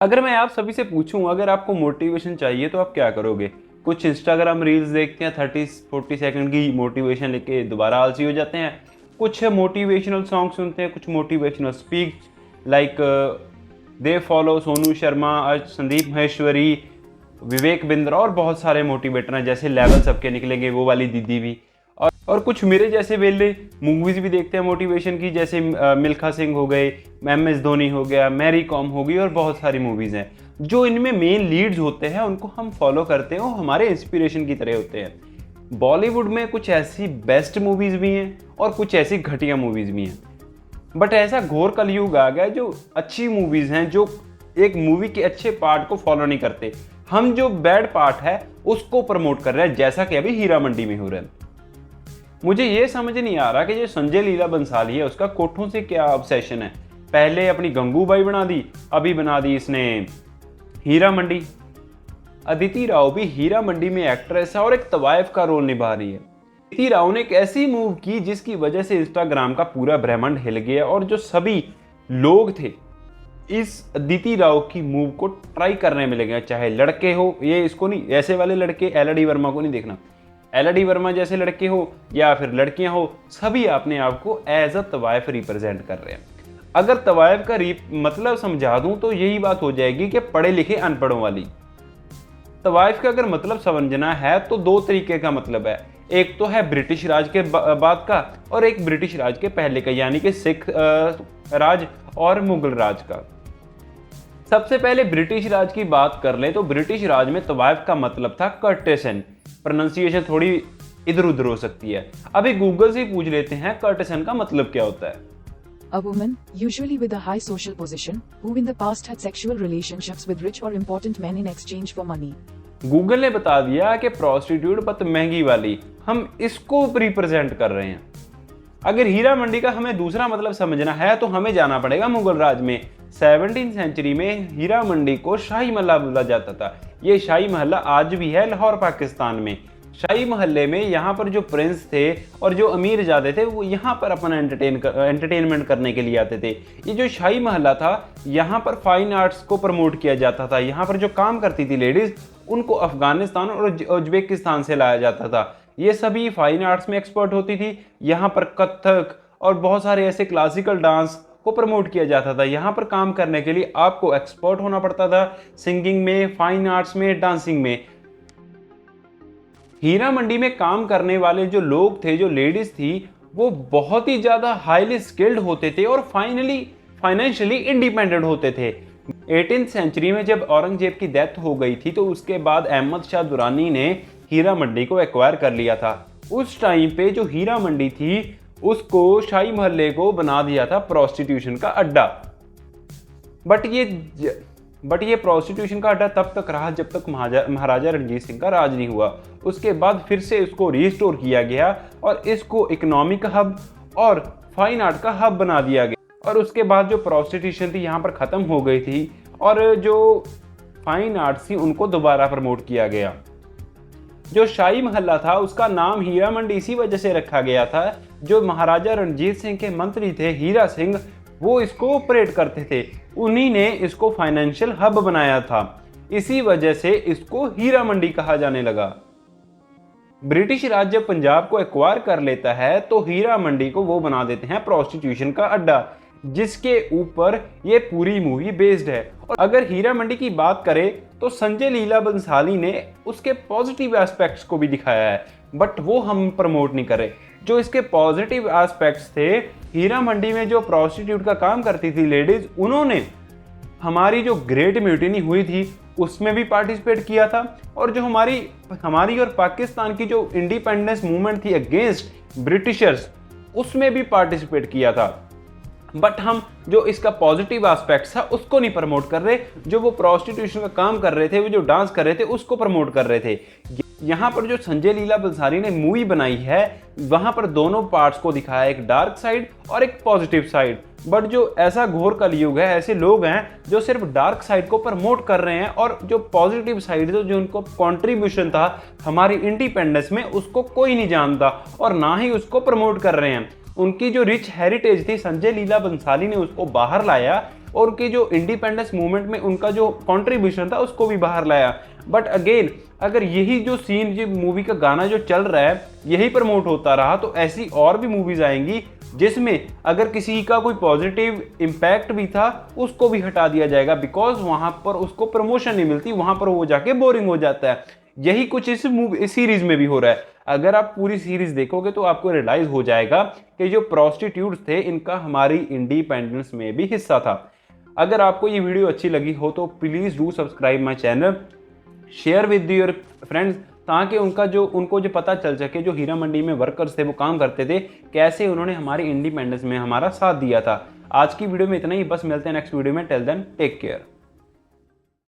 अगर मैं आप सभी से पूछूं अगर आपको मोटिवेशन चाहिए तो आप क्या करोगे? कुछ इंस्टाग्राम रील्स देखते हैं 30-40 सेकंड की मोटिवेशन लेके दोबारा आलसी हो जाते हैं। कुछ मोटिवेशनल सॉन्ग सुनते हैं, कुछ motivational speech like they follow Sonu Sharma, Sandeep Maheshwari, Vivek Bindra और बहुत सारे मोटिवेटर हैं जैसे लेवल सबके निकलेंगे वो वाली दीदी भी। और कुछ मेरे जैसे वेले मूवीज़ भी देखते हैं मोटिवेशन की, जैसे मिल्खा सिंह हो गए, MS धोनी हो गया, मैरी कॉम हो गई और बहुत सारी मूवीज़ हैं जो इनमें मेन लीड्स होते हैं, उनको हम फॉलो करते हैं, वो हमारे इंस्पिरेशन की तरह होते हैं। बॉलीवुड में कुछ ऐसी बेस्ट मूवीज़ भी हैं और कुछ ऐसी घटिया मूवीज़ भी हैं, बट ऐसा घोर कलयुग आ गया जो अच्छी मूवीज़ हैं जो एक मूवी के अच्छे पार्ट को फॉलो नहीं करते, हम जो बैड पार्ट है उसको प्रमोट कर रहे हैं, जैसा कि अभी हीरा मंडी में हो रहा है। मुझे ये समझ नहीं आ रहा कि जो संजय लीला बंसाली है उसका कोठों से क्या ऑब्सेशन है। पहले अपनी गंगूबाई बना दी, अभी बना दी इसने हीरा मंडी। अदिति राव भी हीरा मंडी में एक्ट्रेस है और एक तवायफ का रोल निभा रही है। अदिति राव ने एक ऐसी मूव की जिसकी वजह से इंस्टाग्राम का पूरा ब्रह्मांड हिल गया और जो सभी लोग थे इस अदिति राव की मूव को ट्राई करने में लगे, चाहे लड़के हो, ये इसको नहीं, ऐसे वाले लड़के LD वर्मा को नहीं देखना, LD वर्मा जैसे लड़के हो या फिर लड़कियां हो, सभी अपने आप को एज अ तवायफ रिप्रेजेंट कर रहे हैं। अगर तवायफ का मतलब समझा दूं तो यही बात हो जाएगी कि पढ़े लिखे अनपढ़ों वाली। तवायफ का अगर मतलब समझना है तो दो तरीके का मतलब है, एक तो है ब्रिटिश राज के बाद का और एक ब्रिटिश राज के पहले का, यानी कि सिख राज और मुगल राज का। सबसे पहले ब्रिटिश राज की बात कर ले तो ब्रिटिश राज में तवायफ का मतलब था कर्टेसन। प्रोनाउंसिएशन थोड़ी इधर उधर हो सकती है, अभी गूगल से पूछ लेते हैं कर्टेसन का मतलब क्या होता है। A woman, usually with a high social position, who in the past had sexual relationships with rich or important men in exchange for money. Google ने बता दिया कि प्रोस्टिट्यूट पत महंगी वाली, हम इसको रिप्रेजेंट कर रहे हैं। अगर हीरा मंडी का हमें दूसरा मतलब समझना है तो हमें जाना पड़ेगा मुगल राज में। 17वीं सेंचुरी में हीरा मंडी को शाही महल्ला बोला जाता था। ये शाही महल्ला आज भी है लाहौर पाकिस्तान में। शाही महल्ले में यहाँ पर जो प्रिंस थे और जो अमीर ज़्यादा थे वो यहाँ पर अपना एंटरटेनमेंट करने के लिए आते थे। ये जो शाही महल्ला था यहाँ पर फाइन आर्ट्स को प्रमोट किया जाता था। यहाँ पर जो काम करती थी लेडीज़ उनको अफगानिस्तान और उज्बेकिस्तान से लाया जाता था। ये सभी फाइन आर्ट्स में एक्सपर्ट होती थी। यहाँ पर कथक और बहुत सारे ऐसे क्लासिकल डांस को प्रमोट किया जाता था। यहाँ पर काम करने के लिए आपको एक्सपर्ट होना पड़ता था, सिंगिंग में, फाइन आर्ट्स में, डांसिंग में। हीरा मंडी में काम करने वाले जो लोग थे, जो लेडीज थी, वो बहुत ही ज़्यादा हाईली स्किल्ड होते थे और फाइनेंशियली इंडिपेंडेंट होते थे। 18वीं सेंचुरी में जब औरंगजेब की डेथ हो गई थी तो उसके बाद अहमद शाह दुरानी ने हीरा मंडी को एक्वायर कर लिया था। उस टाइम पे जो हीरा मंडी थी उसको शाही महल्ले को बना दिया था प्रोस्टिट्यूशन का अड्डा। बट ये प्रोस्टिट्यूशन का अड्डा तब तक रहा जब तक महाराजा रणजीत सिंह का राज नहीं हुआ। उसके बाद फिर से इसको रिस्टोर किया गया और इसको इकोनॉमिक हब और फाइन आर्ट का हब बना दिया गया। और उसके बाद जो प्रोस्टिट्यूशन थी यहाँ पर ख़त्म हो गई थी और जो फाइन आर्ट्स थी उनको दोबारा प्रमोट किया गया। जो शाही महल्ला था उसका नाम हीरा मंडी इसी वजह से रखा गया था, जो महाराजा रणजीत सिंह के मंत्री थे हीरा सिंह, वो इसको ऑपरेट करते थे। उन्हीं ने इसको फाइनेंशियल हब बनाया था, इसी वजह से इसको हीरा मंडी कहा जाने लगा। ब्रिटिश राज जब पंजाब को एक्वायर कर लेता है तो हीरा मंडी को वो बना देते हैं प्रोस्टिट्यूशन का अड्डा, जिसके ऊपर ये पूरी मूवी बेस्ड है। और अगर हीरा मंडी की बात करें तो संजय लीला बंसाली ने उसके पॉजिटिव एस्पेक्ट्स को भी दिखाया है, बट वो हम प्रमोट नहीं कर रहे। जो इसके पॉजिटिव एस्पेक्ट्स थे, हीरा मंडी में जो प्रोस्टिट्यूट का काम करती थी लेडीज, उन्होंने हमारी जो ग्रेट म्यूटिनी हुई थी उसमें भी पार्टिसिपेट किया था। और जो हमारी और पाकिस्तान की जो इंडिपेंडेंस मूवमेंट थी अगेंस्ट ब्रिटिशर्स, उसमें भी पार्टिसिपेट किया था। बट हम जो इसका पॉजिटिव एस्पेक्ट्स था उसको नहीं प्रमोट कर रहे। जो वो प्रोस्टिट्यूशन का काम कर रहे थे, वो जो डांस कर रहे थे, उसको प्रमोट कर रहे थे। यहाँ पर जो संजय लीला बंसाली ने मूवी बनाई है वहाँ पर दोनों पार्ट्स को दिखाया, एक डार्क साइड और एक पॉजिटिव साइड। बट जो ऐसा घोर कलयुग है, ऐसे लोग हैं जो सिर्फ डार्क साइड को प्रमोट कर रहे हैं और जो पॉजिटिव साइड जो उनको कंट्रीब्यूशन था हमारी इंडिपेंडेंस में, उसको कोई नहीं जानता और ना ही उसको प्रमोट कर रहे हैं। उनकी जो रिच हेरिटेज थी संजय लीला बंसाली ने उसको बाहर लाया और उनके जो इंडिपेंडेंस मूवमेंट में उनका जो कंट्रीब्यूशन था उसको भी बाहर लाया। बट अगेन अगर यही जो सीन, जो मूवी का गाना जो चल रहा है यही प्रमोट होता रहा तो ऐसी और भी मूवीज आएंगी जिसमें अगर किसी का कोई पॉजिटिव इम्पैक्ट भी था उसको भी हटा दिया जाएगा, बिकॉज वहां पर उसको प्रमोशन नहीं मिलती, वहां पर वो जाके बोरिंग हो जाता है। यही कुछ इस सीरीज में भी हो रहा है। अगर आप पूरी सीरीज देखोगे तो आपको रियलाइज हो जाएगा कि जो प्रोस्टिट्यूट्स थे इनका हमारी इंडिपेंडेंस में भी हिस्सा था। अगर आपको ये वीडियो अच्छी लगी हो तो please do subscribe my channel, share with your friends, ताकि उनको जो पता चल सके जो हीरा मंडी में वर्कर्स थे वो काम करते थे, कैसे उन्होंने हमारी इंडिपेंडेंस में हमारा साथ दिया था। आज की वीडियो में इतना ही, बस मिलते हैं नेक्स्ट वीडियो में। Till then take care.